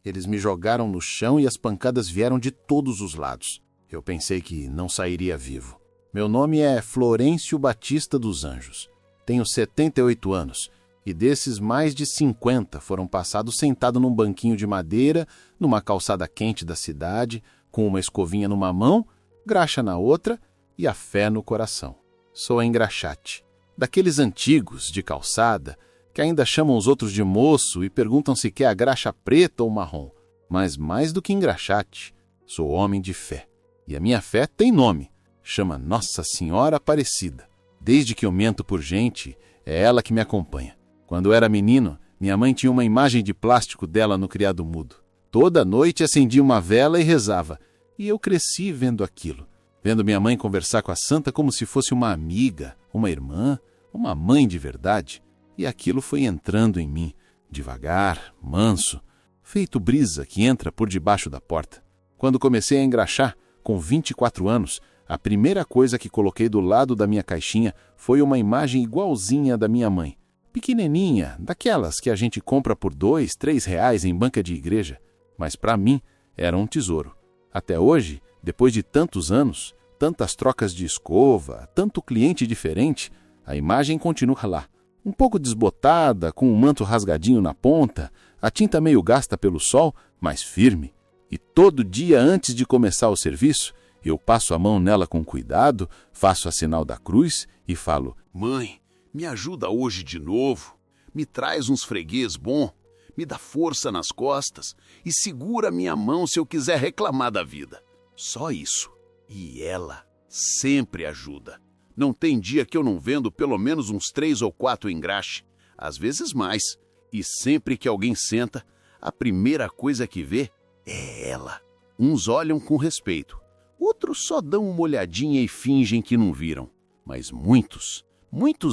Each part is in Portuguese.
Eles me jogaram no chão e as pancadas vieram de todos os lados. Eu pensei que não sairia vivo. Meu nome é Florêncio Batista dos Anjos. Tenho 78 anos e desses mais de 50 foram passados sentado num banquinho de madeira, numa calçada quente da cidade, com uma escovinha numa mão, graxa na outra e a fé no coração. Sou engraxate, daqueles antigos de calçada que ainda chamam os outros de moço e perguntam se quer a graxa preta ou marrom. Mas mais do que engraxate, sou homem de fé. E a minha fé tem nome, chama Nossa Senhora Aparecida. Desde que eu mento por gente, é ela que me acompanha. Quando eu era menino, minha mãe tinha uma imagem de plástico dela no criado mudo. Toda noite acendia uma vela e rezava. E eu cresci vendo aquilo, vendo minha mãe conversar com a santa como se fosse uma amiga, uma irmã, uma mãe de verdade. E aquilo foi entrando em mim, devagar, manso, feito brisa que entra por debaixo da porta. Quando comecei a engraxar, com 24 anos, a primeira coisa que coloquei do lado da minha caixinha foi uma imagem igualzinha da minha mãe. Pequenininha, daquelas que a gente compra por R$2, R$3 em banca de igreja. Mas para mim era um tesouro. Até hoje, depois de tantos anos, tantas trocas de escova, tanto cliente diferente, a imagem continua lá. Um pouco desbotada, com um manto rasgadinho na ponta, a tinta meio gasta pelo sol, mas firme. E todo dia antes de começar o serviço, eu passo a mão nela com cuidado, faço a sinal da cruz e falo: Mãe, me ajuda hoje de novo, me traz uns freguês bom, me dá força nas costas e segura minha mão se eu quiser reclamar da vida. Só isso. E ela sempre ajuda. Não tem dia que eu não vendo pelo menos uns 3 ou 4 engraxe, às vezes mais. E sempre que alguém senta, a primeira coisa que vê é ela. Uns olham com respeito, outros só dão uma olhadinha e fingem que não viram. Mas muitos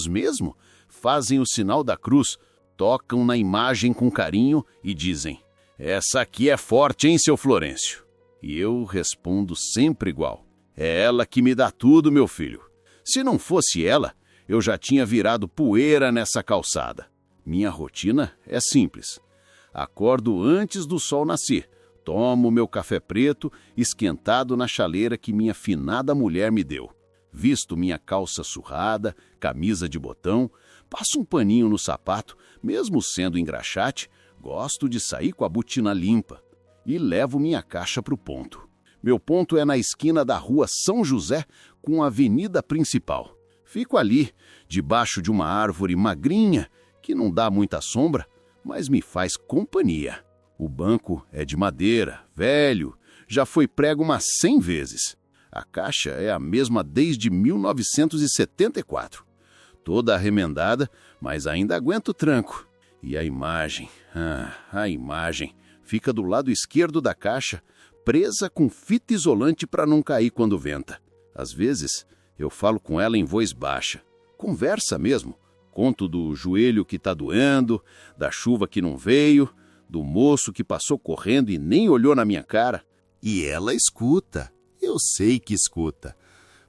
mesmo, fazem o sinal da cruz, tocam na imagem com carinho e dizem: essa aqui é forte, hein, seu Florêncio? E eu respondo sempre igual: é ela que me dá tudo, meu filho. Se não fosse ela, eu já tinha virado poeira nessa calçada. Minha rotina é simples. Acordo antes do sol nascer, tomo meu café preto esquentado na chaleira que minha finada mulher me deu. Visto minha calça surrada, camisa de botão, passo um paninho no sapato, mesmo sendo engraxate, gosto de sair com a botina limpa e levo minha caixa para o ponto. Meu ponto é na esquina da rua São José com a avenida principal. Fico ali, debaixo de uma árvore magrinha, que não dá muita sombra, mas me faz companhia. O banco é de madeira, velho, já foi prego umas 100 vezes. A caixa é a mesma desde 1974. Toda arremendada, mas ainda aguenta o tranco. E a imagem, fica do lado esquerdo da caixa, presa com fita isolante para não cair quando venta. Às vezes, eu falo com ela em voz baixa. Conversa mesmo. Conto do joelho que tá doendo, da chuva que não veio, do moço que passou correndo e nem olhou na minha cara. E ela escuta. Eu sei que escuta.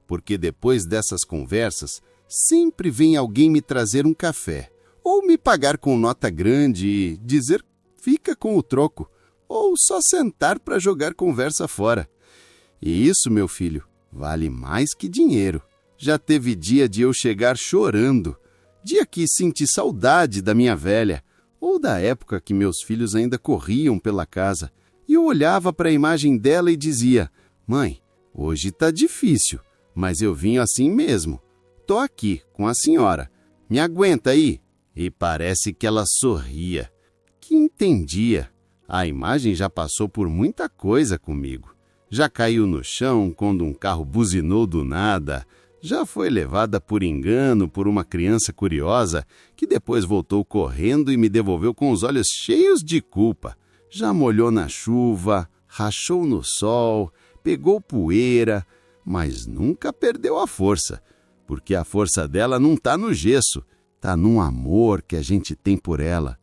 Porque depois dessas conversas, sempre vem alguém me trazer um café, ou me pagar com nota grande e dizer fica com o troco, ou só sentar para jogar conversa fora. E isso, meu filho, vale mais que dinheiro. Já teve dia de eu chegar chorando, dia que senti saudade da minha velha, ou da época que meus filhos ainda corriam pela casa, e eu olhava para a imagem dela e dizia: mãe, hoje tá difícil, mas eu vim assim mesmo. Tô aqui com a senhora. Me aguenta aí. E parece que ela sorria, que entendia. A imagem já passou por muita coisa comigo. Já caiu no chão quando um carro buzinou do nada. Já foi levada por engano por uma criança curiosa que depois voltou correndo e me devolveu com os olhos cheios de culpa. Já molhou na chuva, rachou no sol, pegou poeira, mas nunca perdeu a força, porque a força dela não tá no gesso, tá num amor que a gente tem por ela.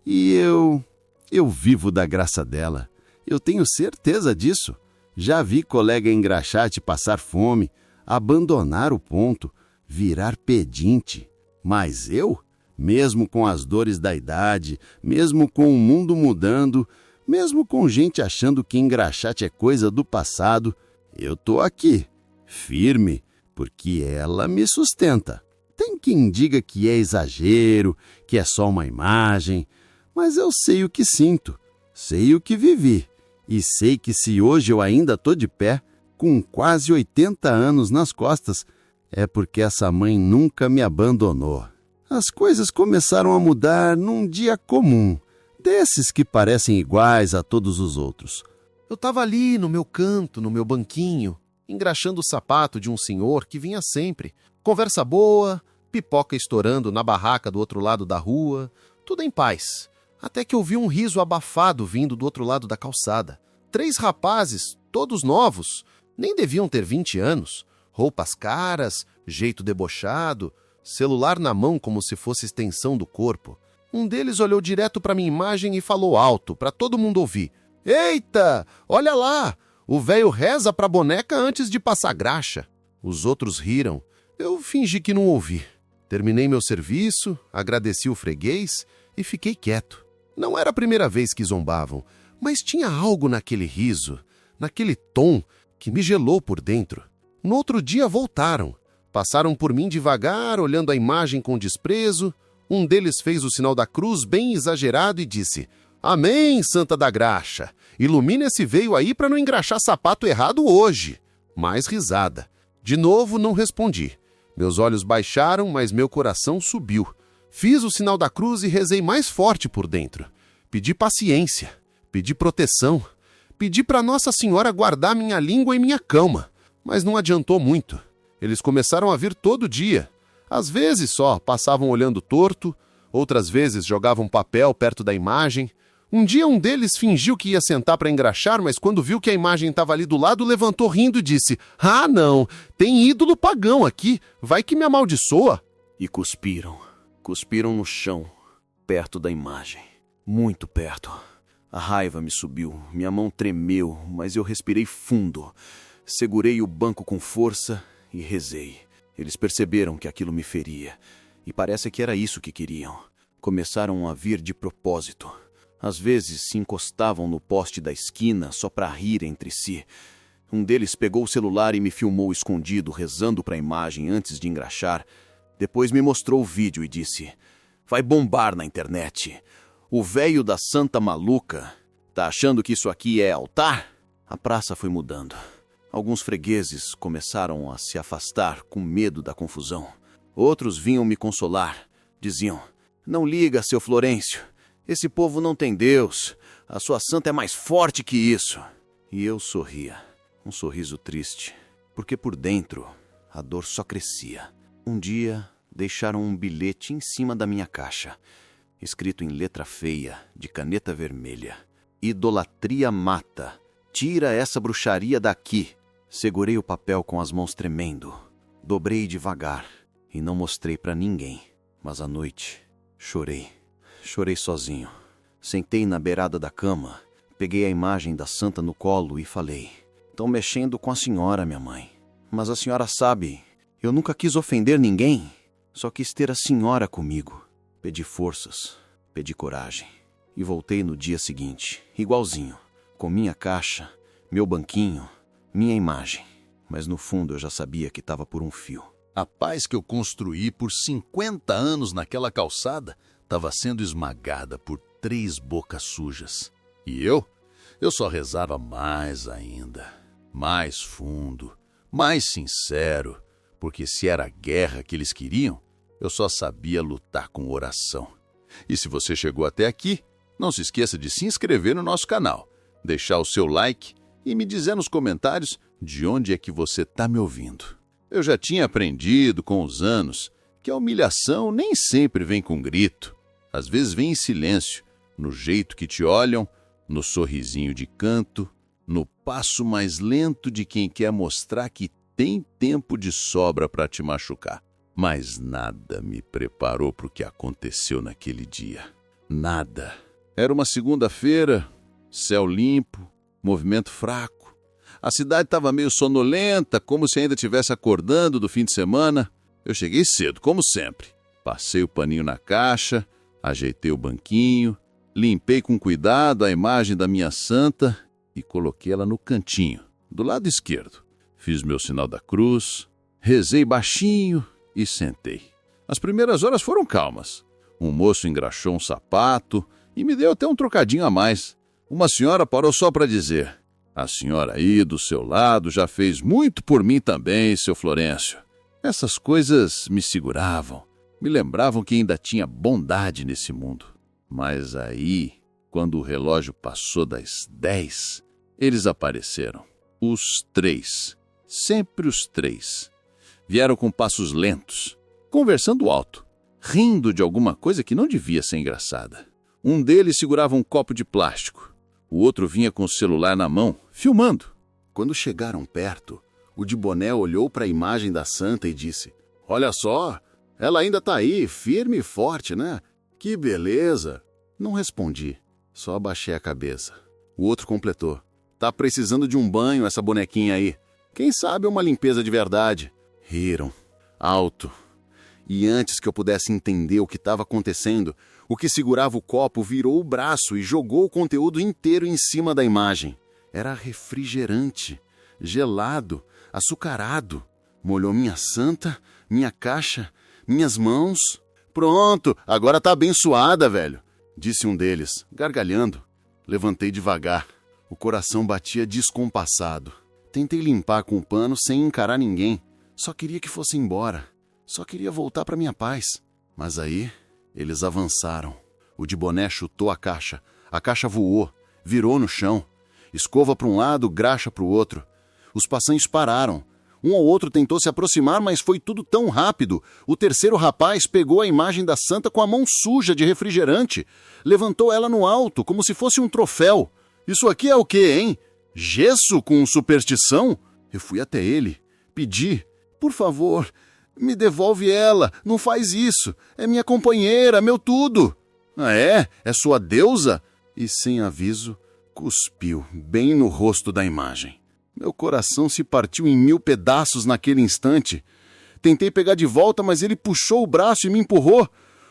E eu vivo da graça dela, eu tenho certeza disso. Já vi colega engraxate passar fome, abandonar o ponto, virar pedinte. Mas eu, mesmo com as dores da idade, mesmo com o mundo mudando, Mesmo com gente achando que engraxate é coisa do passado, eu tô aqui, firme, porque ela me sustenta. Tem quem diga que é exagero, que é só uma imagem, mas eu sei o que sinto, sei o que vivi, e sei que se hoje eu ainda tô de pé, com quase 80 anos nas costas, é porque essa mãe nunca me abandonou. As coisas começaram a mudar num dia comum, desses que parecem iguais a todos os outros. Eu estava ali no meu canto, no meu banquinho, engraxando o sapato de um senhor que vinha sempre. Conversa boa, pipoca estourando na barraca do outro lado da rua, tudo em paz. Até que ouvi um riso abafado vindo do outro lado da calçada. 3 rapazes, todos novos, nem deviam ter 20 anos, roupas caras, jeito debochado, celular na mão como se fosse extensão do corpo. Um deles olhou direto para minha imagem e falou alto, para todo mundo ouvir. Eita, olha lá, o velho reza pra boneca antes de passar graxa. Os outros riram. Eu fingi que não ouvi. Terminei meu serviço, agradeci o freguês e fiquei quieto. Não era a primeira vez que zombavam, mas tinha algo naquele riso, naquele tom, que me gelou por dentro. No outro dia voltaram. Passaram por mim devagar, olhando a imagem com desprezo. Um deles fez o sinal da cruz bem exagerado e disse: Amém, Santa da Graxa! Ilumina esse veio aí para não engraxar sapato errado hoje. Mais risada. De novo não respondi. Meus olhos baixaram, mas meu coração subiu. Fiz o sinal da cruz e rezei mais forte por dentro. Pedi paciência, pedi proteção, pedi para Nossa Senhora guardar minha língua e minha cama, mas não adiantou muito. Eles começaram a vir todo dia. Às vezes só passavam olhando torto, outras vezes jogavam papel perto da imagem. Um dia um deles fingiu que ia sentar para engraxar, mas quando viu que a imagem estava ali do lado, levantou rindo e disse: Ah, não, tem ídolo pagão aqui, vai que me amaldiçoa. E cuspiram no chão, perto da imagem, muito perto. A raiva me subiu, minha mão tremeu, mas eu respirei fundo. Segurei o banco com força e rezei. Eles perceberam que aquilo me feria, e parece que era isso que queriam. Começaram a vir de propósito. Às vezes se encostavam no poste da esquina só para rir entre si. Um deles pegou o celular e me filmou escondido, rezando para a imagem antes de engraxar. Depois me mostrou o vídeo e disse: Vai bombar na internet. O velho da Santa Maluca tá achando que isso aqui é altar? A praça foi mudando. Alguns fregueses começaram a se afastar com medo da confusão. Outros vinham me consolar. Diziam: Não liga, seu Florencio. Esse povo não tem Deus. A sua santa é mais forte que isso. E eu sorria. Um sorriso triste. Porque por dentro a dor só crescia. Um dia deixaram um bilhete em cima da minha caixa, escrito em letra feia, de caneta vermelha: Idolatria mata. Tira essa bruxaria daqui. Segurei o papel com as mãos tremendo. Dobrei devagar e não mostrei para ninguém. Mas à noite chorei. Chorei sozinho. Sentei na beirada da cama, peguei a imagem da santa no colo e falei: Estão mexendo com a senhora, minha mãe. Mas a senhora sabe, eu nunca quis ofender ninguém. Só quis ter a senhora comigo. Pedi forças, pedi coragem. E voltei no dia seguinte, igualzinho, com minha caixa, meu banquinho, minha imagem. Mas no fundo eu já sabia que estava por um fio. A paz que eu construí por 50 anos naquela calçada estava sendo esmagada por 3 bocas sujas. E eu só rezava mais ainda, mais fundo, mais sincero, porque se era a guerra que eles queriam, eu só sabia lutar com oração. E se você chegou até aqui, não se esqueça de se inscrever no nosso canal, deixar o seu like e me dizer nos comentários de onde é que você está me ouvindo. Eu já tinha aprendido com os anos que a humilhação nem sempre vem com grito. Às vezes vem em silêncio, no jeito que te olham, no sorrisinho de canto, no passo mais lento de quem quer mostrar que tem tempo de sobra para te machucar. Mas nada me preparou para o que aconteceu naquele dia. Nada. Era uma segunda-feira, céu limpo, movimento fraco. A cidade estava meio sonolenta, como se ainda estivesse acordando do fim de semana. Eu cheguei cedo, como sempre. Passei o paninho na caixa, ajeitei o banquinho, Limpei com cuidado a imagem da minha santa e coloquei ela no cantinho, do lado esquerdo. Fiz meu sinal da cruz, rezei baixinho e sentei. As primeiras horas foram calmas. Um moço engraxou um sapato e me deu até um trocadinho a mais. Uma senhora parou só para dizer: "A senhora aí do seu lado já fez muito por mim também, seu Florencio." Essas coisas me seguravam, me lembravam que ainda tinha bondade nesse mundo. Mas aí, quando o relógio passou das 10, eles apareceram. Os 3. Sempre os 3. Vieram com passos lentos, conversando alto, rindo de alguma coisa que não devia ser engraçada. Um deles segurava um copo de plástico. O outro vinha com o celular na mão, filmando. Quando chegaram perto, o de boné olhou para a imagem da santa e disse: "Olha só, ela ainda tá aí, firme e forte, né? Que beleza!" Não respondi, só abaixei a cabeça. O outro completou: "Tá precisando de um banho essa bonequinha aí. Quem sabe uma limpeza de verdade." Riram, alto. E antes que eu pudesse entender o que estava acontecendo, o que segurava o copo virou o braço e jogou o conteúdo inteiro em cima da imagem. Era refrigerante, gelado, açucarado. Molhou minha santa, minha caixa, minhas mãos. "Pronto, agora tá abençoada, velho", disse um deles, gargalhando. Levantei devagar. O coração batia descompassado. Tentei limpar com o pano sem encarar ninguém. Só queria que fosse embora. Só queria voltar para minha paz. Mas aí, eles avançaram. O de boné chutou a caixa voou, virou no chão. Escova para um lado, graxa para o outro. Os passantes pararam. Um ou outro tentou se aproximar, mas foi tudo tão rápido. O terceiro rapaz pegou a imagem da santa com a mão suja de refrigerante. Levantou ela no alto, como se fosse um troféu. "Isso aqui é o quê, hein? Gesso com superstição?" Eu fui até ele, pedi: "Por favor, me devolve ela, não faz isso. É minha companheira, meu tudo." "Ah, é? É sua deusa?" E sem aviso, cuspiu bem no rosto da imagem. Meu coração se partiu em 1000 pedaços naquele instante. Tentei pegar de volta, mas ele puxou o braço e me empurrou.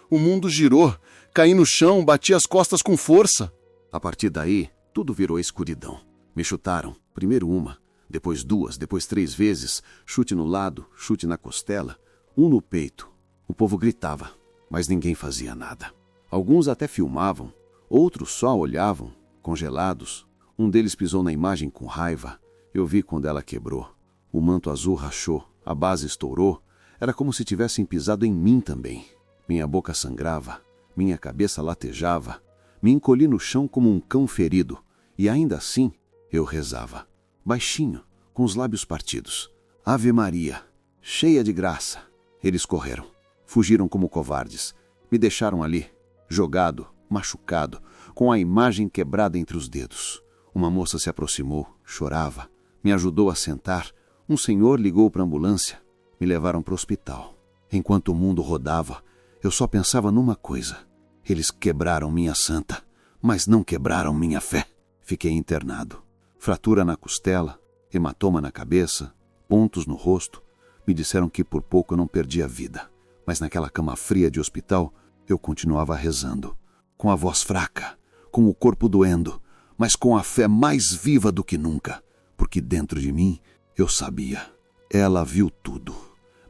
O mundo girou, caí no chão, bati as costas com força. A partir daí, tudo virou escuridão. Me chutaram, primeiro uma, depois 2, depois 3 vezes, chute no lado, chute na costela, um no peito. O povo gritava, mas ninguém fazia nada. Alguns até filmavam, outros só olhavam, congelados. Um deles pisou na imagem com raiva. Eu vi quando ela quebrou. O manto azul rachou, a base estourou. Era como se tivessem pisado em mim também. Minha boca sangrava, minha cabeça latejava. Me encolhi no chão como um cão ferido. E ainda assim, eu rezava, baixinho, com os lábios partidos. Ave Maria, cheia de graça. Eles correram, fugiram como covardes. Me deixaram ali, jogado, machucado, com a imagem quebrada entre os dedos. Uma moça se aproximou, chorava, me ajudou a sentar. Um senhor ligou para a ambulância. Me levaram para o hospital. Enquanto o mundo rodava, eu só pensava numa coisa. Eles quebraram minha santa, mas não quebraram minha fé. Fiquei internado. Fratura na costela, hematoma na cabeça, pontos no rosto. Me disseram que por pouco eu não perdi a vida. Mas naquela cama fria de hospital, eu continuava rezando. Com a voz fraca, com o corpo doendo, mas com a fé mais viva do que nunca. Porque dentro de mim, eu sabia. Ela viu tudo.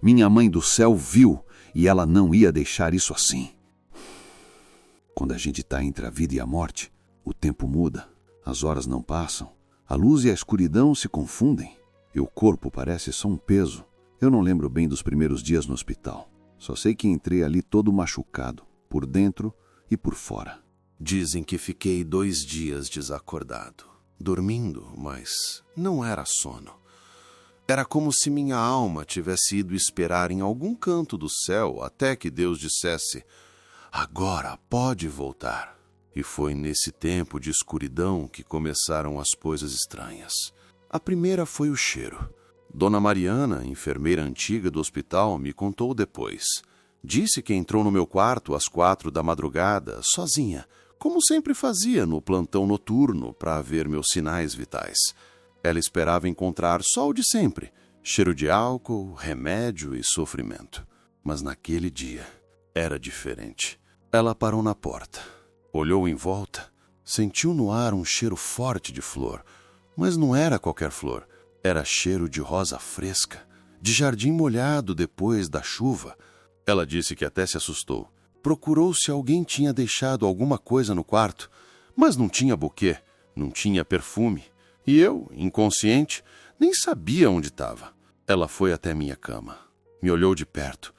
Minha mãe do céu viu, e ela não ia deixar isso assim. Quando a gente está entre a vida e a morte, o tempo muda, as horas não passam, a luz e a escuridão se confundem, e o corpo parece só um peso. Eu não lembro bem dos primeiros dias no hospital. Só sei que entrei ali todo machucado, por dentro e por fora. Dizem que fiquei 2 dias desacordado, dormindo, mas não era sono. Era como se minha alma tivesse ido esperar em algum canto do céu até que Deus dissesse: "Agora pode voltar." E foi nesse tempo de escuridão que começaram as coisas estranhas. A primeira foi o cheiro. Dona Mariana, enfermeira antiga do hospital, me contou depois. Disse que entrou no meu quarto às 4 da madrugada, sozinha, como sempre fazia no plantão noturno para ver meus sinais vitais. Ela esperava encontrar só o de sempre, cheiro de álcool, remédio e sofrimento. Mas naquele dia era diferente. Ela parou na porta. Olhou em volta, sentiu no ar um cheiro forte de flor, mas não era qualquer flor, era cheiro de rosa fresca, de jardim molhado depois da chuva. Ela disse que até se assustou. Procurou se alguém tinha deixado alguma coisa no quarto, mas não tinha buquê, não tinha perfume. E eu, inconsciente, nem sabia onde estava. Ela foi até minha cama, me olhou de perto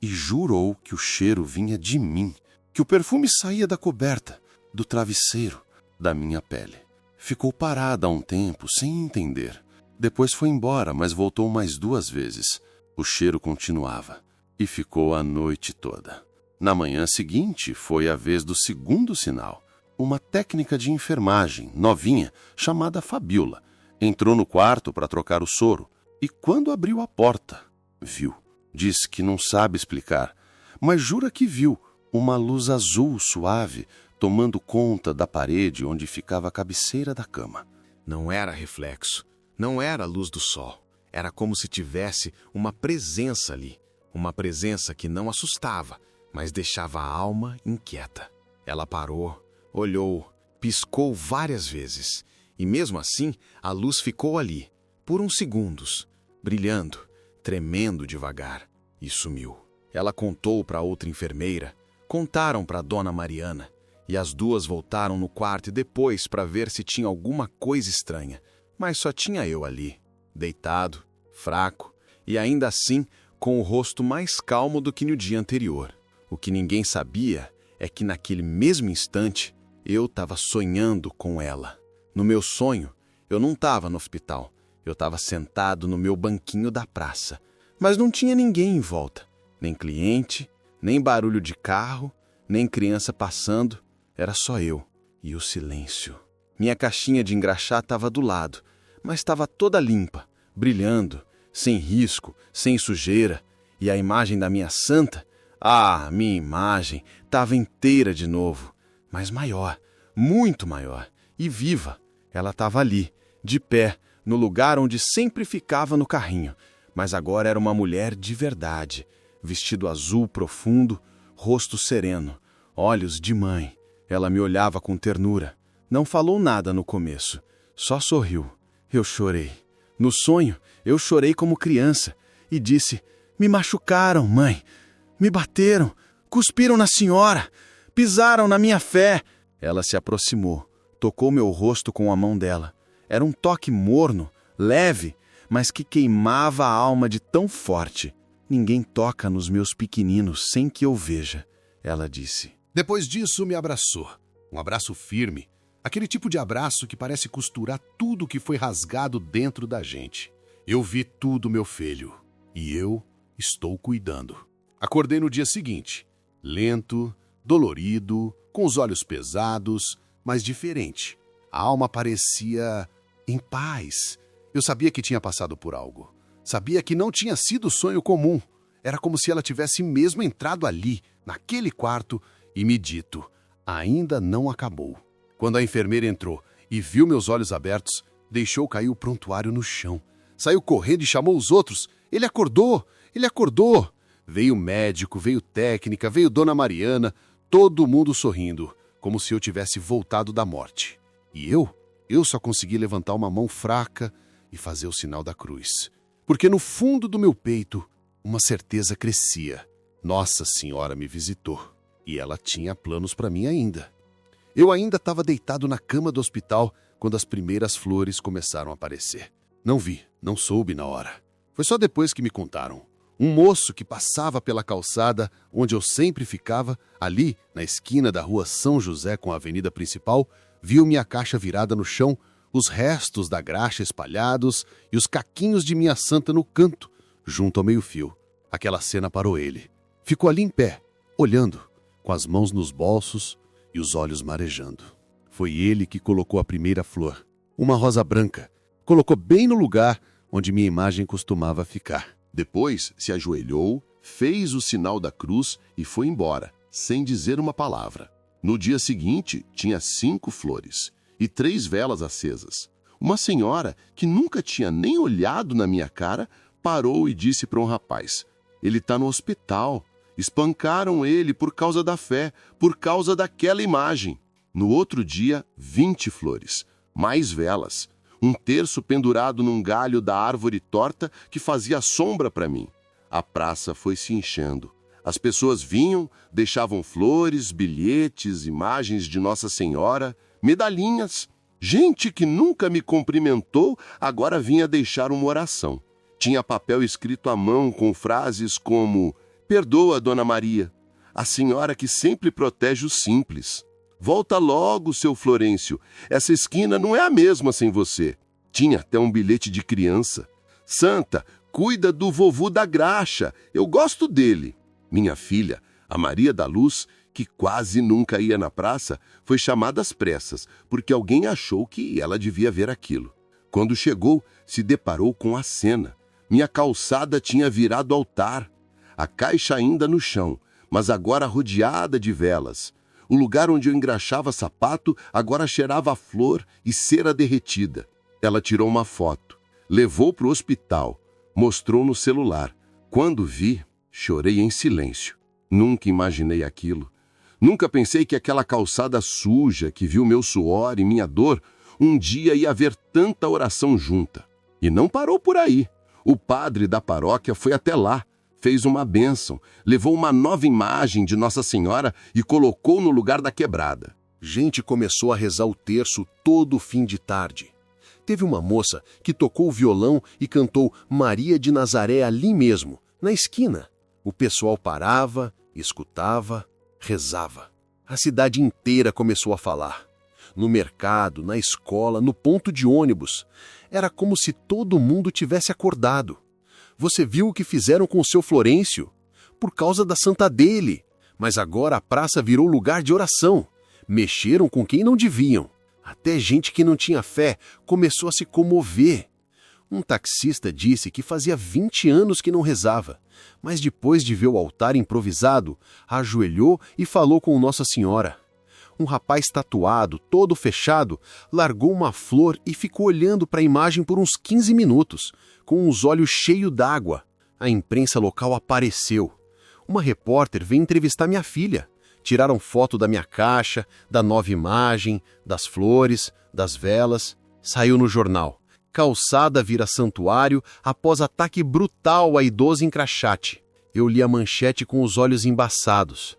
e jurou que o cheiro vinha de mim, que o perfume saía da coberta, do travesseiro, da minha pele. Ficou parada há um tempo, sem entender. Depois foi embora, mas voltou mais 2 vezes. O cheiro continuava e ficou a noite toda. Na manhã seguinte, foi a vez do segundo sinal. Uma técnica de enfermagem, novinha, chamada Fabiola, entrou no quarto para trocar o soro e, quando abriu a porta, viu. Diz que não sabe explicar, mas jura que viu uma luz azul suave tomando conta da parede onde ficava a cabeceira da cama. Não era reflexo, não era a luz do sol. Era como se tivesse uma presença ali, uma presença que não assustava, mas deixava a alma inquieta. Ela parou, olhou, piscou várias vezes, e mesmo assim a luz ficou ali, por uns segundos, brilhando, tremendo devagar, e sumiu. Ela contou para outra enfermeira, contaram para Dona Mariana, e as duas voltaram no quarto depois para ver se tinha alguma coisa estranha, mas só tinha eu ali, deitado, fraco, e ainda assim com o rosto mais calmo do que no dia anterior. O que ninguém sabia é que naquele mesmo instante eu estava sonhando com ela. No meu sonho, eu não estava no hospital, eu estava sentado no meu banquinho da praça, mas não tinha ninguém em volta, nem cliente, nem barulho de carro, nem criança passando, era só eu e o silêncio. Minha caixinha de engraxar estava do lado, mas estava toda limpa, brilhando, sem risco, sem sujeira, e a imagem da minha santa, minha imagem, estava inteira de novo, mas maior, muito maior, e viva. Ela estava ali, de pé, no lugar onde sempre ficava no carrinho, mas agora era uma mulher de verdade, vestido azul profundo, rosto sereno, olhos de mãe. Ela me olhava com ternura. Não falou nada no começo, só sorriu. Eu chorei. No sonho, eu chorei como criança e disse: "Me machucaram, mãe. Me bateram, cuspiram na senhora, pisaram na minha fé." Ela se aproximou, tocou meu rosto com a mão dela. Era um toque morno, leve, mas que queimava a alma de tão forte. "Ninguém toca nos meus pequeninos sem que eu veja," ela disse. Depois disso, me abraçou. Um abraço firme. Aquele tipo de abraço que parece costurar tudo que foi rasgado dentro da gente. Eu vi tudo, meu filho. E eu estou cuidando. Acordei no dia seguinte. Lento, dolorido, com os olhos pesados, mas diferente. A alma parecia em paz. Eu sabia que tinha passado por algo. Sabia que não tinha sido sonho comum. Era como se ela tivesse mesmo entrado ali, naquele quarto, e me dito: ainda não acabou. Quando a enfermeira entrou e viu meus olhos abertos, deixou cair o prontuário no chão. Saiu correndo e chamou os outros. Ele acordou! Ele acordou! Veio médico, veio técnica, veio Dona Mariana, todo mundo sorrindo, como se eu tivesse voltado da morte. E eu só consegui levantar uma mão fraca e fazer o sinal da cruz. Porque no fundo do meu peito, uma certeza crescia. Nossa Senhora me visitou. E ela tinha planos para mim ainda. Eu ainda estava deitado na cama do hospital quando as primeiras flores começaram a aparecer. Não vi, não soube na hora. Foi só depois que me contaram. Um moço que passava pela calçada onde eu sempre ficava, ali na esquina da rua São José com a avenida principal, viu minha caixa virada no chão, os restos da graxa espalhados e os caquinhos de minha santa no canto, junto ao meio-fio. Aquela cena parou ele. Ficou ali em pé, olhando, com as mãos nos bolsos e os olhos marejando. Foi ele que colocou a primeira flor, uma rosa branca. Colocou bem no lugar onde minha imagem costumava ficar. Depois se ajoelhou, fez o sinal da cruz e foi embora, sem dizer uma palavra. No dia seguinte, tinha 5 flores e 3 velas acesas. Uma senhora, que nunca tinha nem olhado na minha cara, parou e disse para um rapaz: "Ele está no hospital." Espancaram ele por causa da fé, por causa daquela imagem. No outro dia, 20 flores, mais velas, um terço pendurado num galho da árvore torta que fazia sombra para mim. A praça foi se enchendo. As pessoas vinham, deixavam flores, bilhetes, imagens de Nossa Senhora, medalhinhas. Gente que nunca me cumprimentou agora vinha deixar uma oração. Tinha papel escrito à mão com frases como: "Perdoa, Dona Maria, a senhora que sempre protege os simples. Volta logo, seu Florêncio, essa esquina não é a mesma sem você." Tinha até um bilhete de criança. "Santa, cuida do vovô da graxa, eu gosto dele." Minha filha, a Maria da Luz, que quase nunca ia na praça, foi chamada às pressas, porque alguém achou que ela devia ver aquilo. Quando chegou, se deparou com a cena. Minha calçada tinha virado altar, a caixa ainda no chão, mas agora rodeada de velas. O lugar onde eu engraxava sapato agora cheirava a flor e cera derretida. Ela tirou uma foto, levou para o hospital, mostrou no celular. Quando vi, chorei em silêncio. Nunca imaginei aquilo. Nunca pensei que aquela calçada suja, que viu meu suor e minha dor, um dia ia haver tanta oração junta. E não parou por aí. O padre da paróquia foi até lá, fez uma bênção, levou uma nova imagem de Nossa Senhora e colocou no lugar da quebrada. Gente começou a rezar o terço todo fim de tarde. Teve uma moça que tocou o violão e cantou Maria de Nazaré ali mesmo, na esquina. O pessoal parava, escutava, rezava. A cidade inteira começou a falar. No mercado, na escola, no ponto de ônibus. Era como se todo mundo tivesse acordado. Você viu o que fizeram com o seu Florêncio? Por causa da santa dele. Mas agora a praça virou lugar de oração. Mexeram com quem não deviam. Até gente que não tinha fé começou a se comover. Um taxista disse que fazia 20 anos que não rezava, mas depois de ver o altar improvisado, ajoelhou e falou com Nossa Senhora. Um rapaz tatuado, todo fechado, largou uma flor e ficou olhando para a imagem por uns 15 minutos, com os olhos cheios d'água. A imprensa local apareceu. Uma repórter veio entrevistar minha filha. Tiraram foto da minha caixa, da nova imagem, das flores, das velas. Saiu no jornal. Calçada vira santuário após ataque brutal a idoso em Crachate. Eu li a manchete com os olhos embaçados.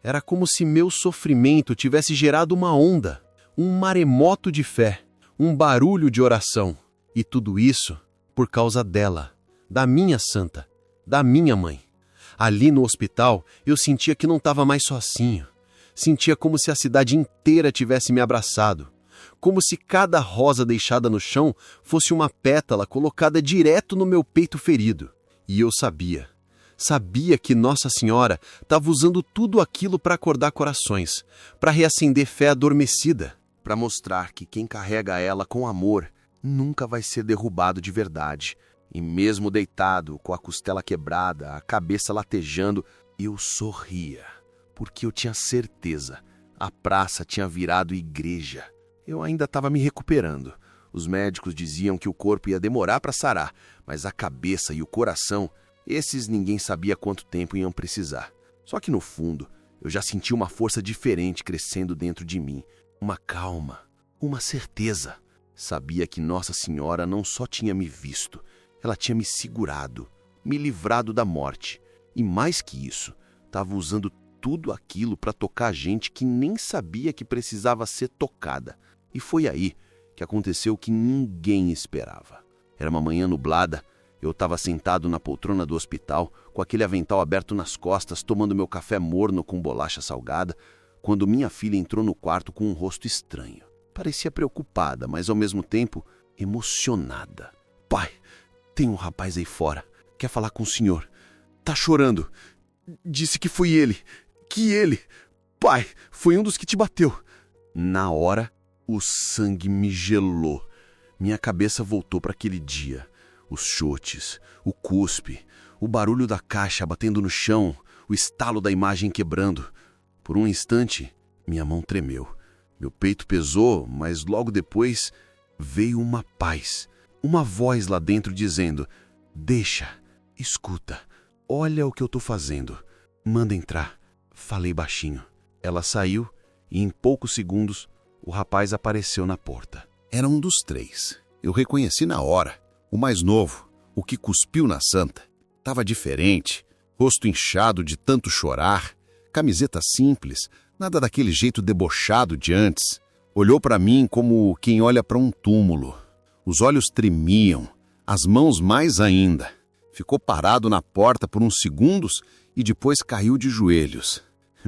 Era como se meu sofrimento tivesse gerado uma onda, um maremoto de fé, um barulho de oração. E tudo isso por causa dela, da minha santa, da minha mãe. Ali no hospital, eu sentia que não estava mais sozinho. Sentia como se a cidade inteira tivesse me abraçado. Como se cada rosa deixada no chão fosse uma pétala colocada direto no meu peito ferido. E eu sabia que Nossa Senhora estava usando tudo aquilo para acordar corações, para reacender fé adormecida, para mostrar que quem carrega ela com amor nunca vai ser derrubado de verdade. E mesmo deitado, com a costela quebrada, a cabeça latejando, eu sorria, porque eu tinha certeza, a praça tinha virado igreja. Eu ainda estava me recuperando. Os médicos diziam que o corpo ia demorar para sarar, mas a cabeça e o coração, esses ninguém sabia quanto tempo iam precisar. Só que no fundo, eu já senti uma força diferente crescendo dentro de mim. Uma calma, uma certeza. Sabia que Nossa Senhora não só tinha me visto, ela tinha me segurado, me livrado da morte. E mais que isso, estava usando tudo aquilo para tocar a gente que nem sabia que precisava ser tocada. E foi aí que aconteceu o que ninguém esperava. Era uma manhã nublada, eu estava sentado na poltrona do hospital, com aquele avental aberto nas costas, tomando meu café morno com bolacha salgada, quando minha filha entrou no quarto com um rosto estranho. Parecia preocupada, mas ao mesmo tempo emocionada. "Pai, tem um rapaz aí fora, quer falar com o senhor. Tá chorando. Disse que foi ele. Pai, foi um dos que te bateu." Na hora, o sangue me gelou. Minha cabeça voltou para aquele dia. Os chutes, o cuspe, o barulho da caixa batendo no chão, o estalo da imagem quebrando. Por um instante, minha mão tremeu. Meu peito pesou, mas logo depois veio uma paz. Uma voz lá dentro dizendo: "Deixa, escuta, olha o que eu estou fazendo." Manda entrar, falei baixinho. Ela saiu e em poucos segundos o rapaz apareceu na porta. Era um dos 3. Eu reconheci na hora. O mais novo, o que cuspiu na santa. Tava diferente, rosto inchado de tanto chorar, camiseta simples, nada daquele jeito debochado de antes. Olhou para mim como quem olha para um túmulo. Os olhos tremiam, as mãos mais ainda. Ficou parado na porta por uns segundos e depois caiu de joelhos.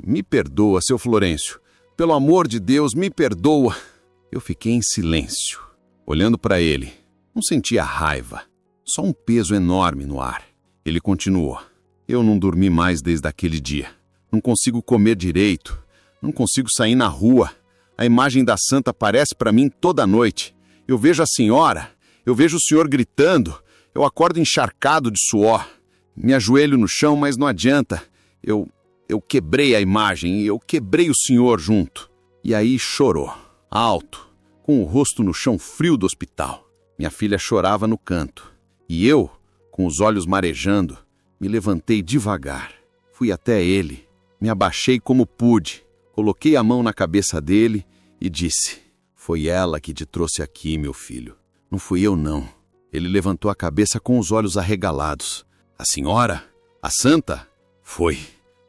Me perdoa, seu Florencio. Pelo amor de Deus, me perdoa. Eu fiquei em silêncio, olhando para ele. Não sentia raiva, só um peso enorme no ar. Ele continuou. Eu não dormi mais desde aquele dia. Não consigo comer direito. Não consigo sair na rua. A imagem da santa aparece para mim toda noite. Eu vejo a senhora. Eu vejo o senhor gritando. Eu acordo encharcado de suor. Me ajoelho no chão, mas não adianta. Eu quebrei a imagem e eu quebrei o senhor junto. E aí chorou, alto, com o rosto no chão frio do hospital. Minha filha chorava no canto. E eu, com os olhos marejando, me levantei devagar. Fui até ele, me abaixei como pude, coloquei a mão na cabeça dele e disse: foi ela que te trouxe aqui, meu filho. Não fui eu, não. Ele levantou a cabeça com os olhos arregalados. A senhora? A santa? Foi,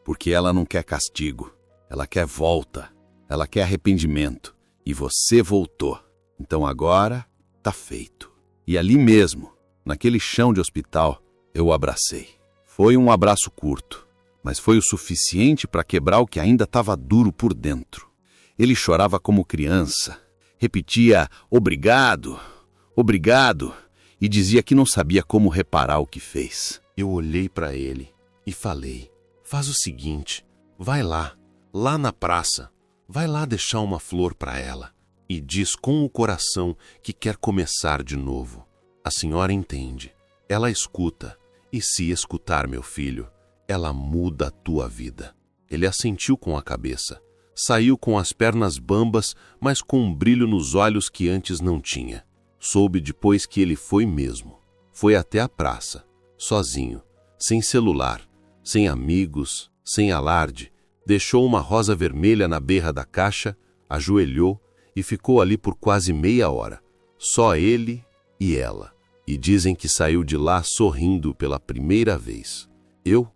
porque ela não quer castigo. Ela quer volta. Ela quer arrependimento. E você voltou. Então agora tá feito. E ali mesmo, naquele chão de hospital, eu o abracei. Foi um abraço curto, mas foi o suficiente para quebrar o que ainda estava duro por dentro. Ele chorava como criança, repetia obrigado, obrigado, e dizia que não sabia como reparar o que fez. Eu olhei para ele e falei: faz o seguinte, vai lá na praça, vai lá deixar uma flor para ela e diz com o coração que quer começar de novo. A senhora entende, ela escuta, e se escutar, meu filho, ela muda a tua vida. Ele assentiu com a cabeça, saiu com as pernas bambas, mas com um brilho nos olhos que antes não tinha. Soube depois que ele foi mesmo. Foi até a praça, sozinho, sem celular, sem amigos, sem alarde. Deixou uma rosa vermelha na beira da caixa, ajoelhou e ficou ali por quase meia hora. Só ele e ela. E dizem que saiu de lá sorrindo pela primeira vez. Eu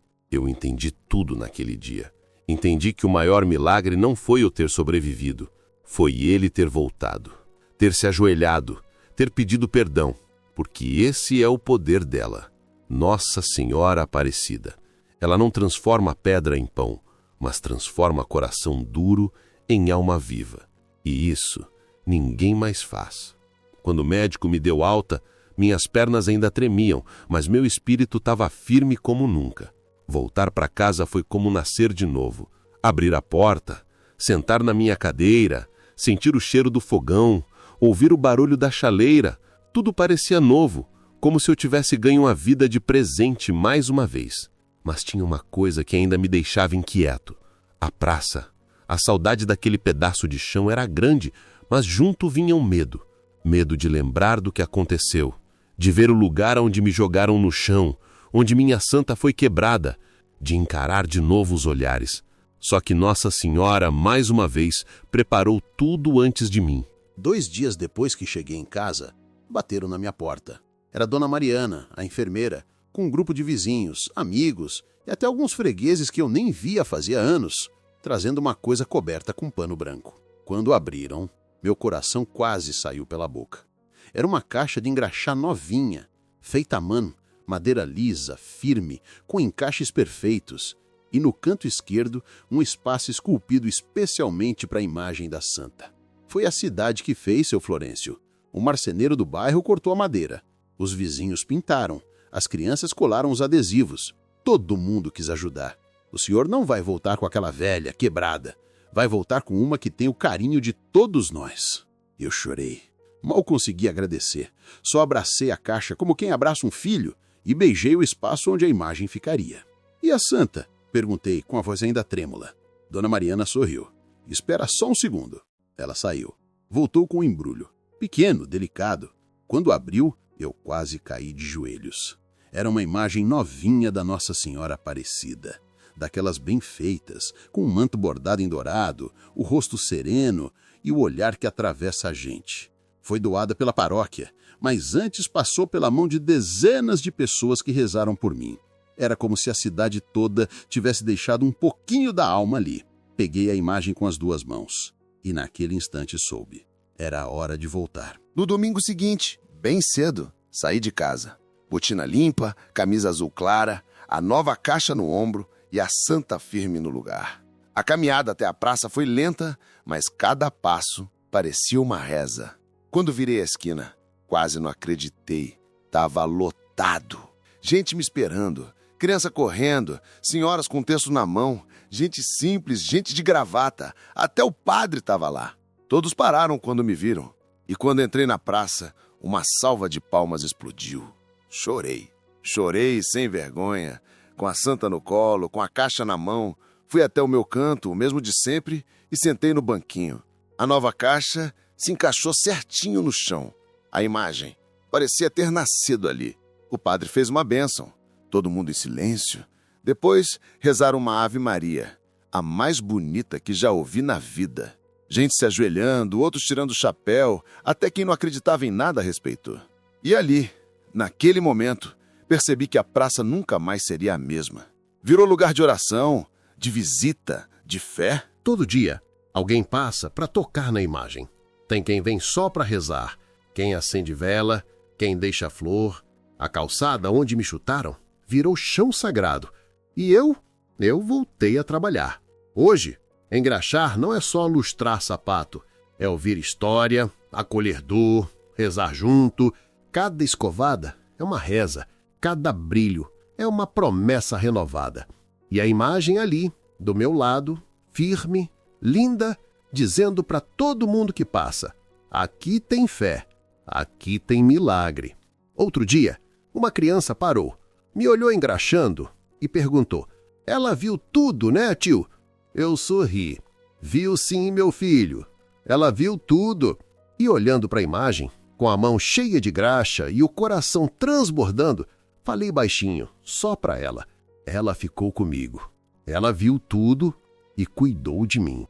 entendi tudo naquele dia. Entendi que o maior milagre não foi eu ter sobrevivido. Foi ele ter voltado, ter se ajoelhado, ter pedido perdão, porque esse é o poder dela. Nossa Senhora Aparecida. Ela não transforma pedra em pão, mas transforma coração duro em alma viva. E isso ninguém mais faz. Quando o médico me deu alta, minhas pernas ainda tremiam, mas meu espírito estava firme como nunca. Voltar para casa foi como nascer de novo. Abrir a porta, sentar na minha cadeira, sentir o cheiro do fogão, ouvir o barulho da chaleira, tudo parecia novo, como se eu tivesse ganho a vida de presente mais uma vez. Mas tinha uma coisa que ainda me deixava inquieto. A praça. A saudade daquele pedaço de chão era grande, mas junto vinha um medo. Medo de lembrar do que aconteceu, de ver o lugar onde me jogaram no chão, onde minha santa foi quebrada, de encarar de novo os olhares. Só que Nossa Senhora, mais uma vez, preparou tudo antes de mim. 2 dias depois que cheguei em casa, bateram na minha porta. Era Dona Mariana, a enfermeira, com um grupo de vizinhos, amigos e até alguns fregueses que eu nem via fazia anos, trazendo uma coisa coberta com pano branco. Quando abriram, meu coração quase saiu pela boca. Era uma caixa de engraxar novinha, feita à mão, madeira lisa, firme, com encaixes perfeitos, e no canto esquerdo um espaço esculpido especialmente para a imagem da santa. Foi a cidade que fez, seu Florencio. O marceneiro do bairro cortou a madeira. Os vizinhos pintaram. As crianças colaram os adesivos. Todo mundo quis ajudar. O senhor não vai voltar com aquela velha, quebrada. Vai voltar com uma que tem o carinho de todos nós. Eu chorei. Mal consegui agradecer. Só abracei a caixa como quem abraça um filho e beijei o espaço onde a imagem ficaria. E a santa? Perguntei, com a voz ainda trêmula. Dona Mariana sorriu. Espera só um segundo. Ela saiu. Voltou com um embrulho. Pequeno, delicado. Quando abriu, eu quase caí de joelhos. Era uma imagem novinha da Nossa Senhora Aparecida. daquelas bem feitas, com um manto bordado em dourado, o rosto sereno e o olhar que atravessa a gente. Foi doada pela paróquia, mas antes passou pela mão de dezenas de pessoas que rezaram por mim. Era como se a cidade toda tivesse deixado um pouquinho da alma ali. Peguei a imagem com as 2 mãos e naquele instante soube. Era a hora de voltar. No domingo seguinte, bem cedo, saí de casa. Botina limpa, camisa azul clara, a nova caixa no ombro e a santa firme no lugar. A caminhada até a praça foi lenta, mas cada passo parecia uma reza. Quando virei a esquina, quase não acreditei. Tava lotado. Gente me esperando, criança correndo, senhoras com texto na mão, gente simples, gente de gravata. Até o padre estava lá. Todos pararam quando me viram. E quando entrei na praça, uma salva de palmas explodiu. Chorei. Chorei sem vergonha, com a santa no colo, com a caixa na mão. Fui até o meu canto, o mesmo de sempre, e sentei no banquinho. A nova caixa se encaixou certinho no chão. A imagem parecia ter nascido ali. O padre fez uma bênção. Todo mundo em silêncio. Depois rezaram uma Ave Maria, a mais bonita que já ouvi na vida. Gente se ajoelhando, outros tirando o chapéu, até quem não acreditava em nada respeitou. E ali, naquele momento, percebi que a praça nunca mais seria a mesma. Virou lugar de oração, de visita, de fé. Todo dia, alguém passa para tocar na imagem. Tem quem vem só para rezar, quem acende vela, quem deixa flor. A calçada onde me chutaram virou chão sagrado. E eu voltei a trabalhar. Hoje, engraxar não é só lustrar sapato, é ouvir história, acolher dor, rezar junto. Cada escovada é uma reza, cada brilho é uma promessa renovada. E a imagem ali, do meu lado, firme, linda, dizendo para todo mundo que passa: aqui tem fé, aqui tem milagre. Outro dia, uma criança parou, me olhou engraxando e perguntou: ela viu tudo, né, tio? Eu sorri. Viu sim, meu filho. Ela viu tudo. E olhando para a imagem, com a mão cheia de graxa e o coração transbordando, falei baixinho, só para ela. Ela ficou comigo. Ela viu tudo e cuidou de mim.